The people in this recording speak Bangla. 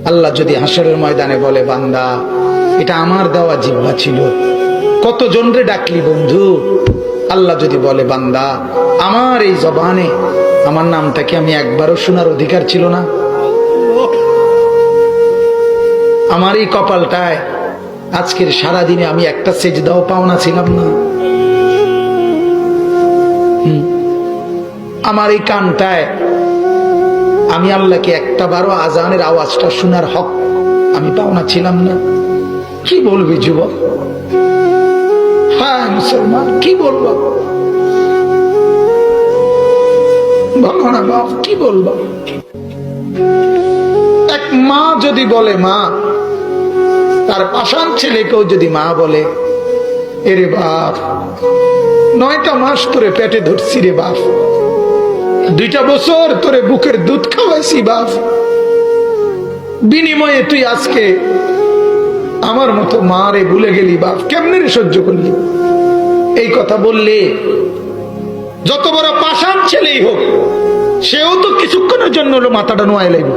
আল্লাহ যদি হাসরের ময়দানে বলে, বান্দা এটা আমার দেওয়া জিহ্বা ছিল, কতজন রে ডাকলি বন্ধু। আল্লাহ যদি বলে, বান্দা আমার এই জবানে আমার নামটা কি আমি একবারও শোনার অধিকার ছিল না? আমার এই কপালটায় আজকের সারাদিনে আমি একটা সেজদাও পাওনা ছিলাম না? আমার এই কানটায় আমি আল্লাহকে একটা বারো আজানের আওয়াজটা শোনার হক আমি পাওনা ছিলাম না? কি বলবি যুবক? হ্যাঁ মুসলমান, কি বলবো? বলো না বাপ, কি বলবো? এক মা যদি বলে, মা তার পাষাণ ছেলেকেও যদি মা বলে, এরে বাপ 9টা মাস তোরে পেটে ধরছি রে বাপ, 2টা বছর তোরে বুকের দুধ খাওয়াইছি বাপ, বিনিময়ে তুই আজকে আমার মতো মা রে ভুলে গেলি বাপ, কেমনে রে সহ্য করলি? এই কথা বললে যত বড় পাষাণ ছেলেই হোক, সেও তো কিছুক্ষণের জন্য মাথাটা নোয়াই লাগবে।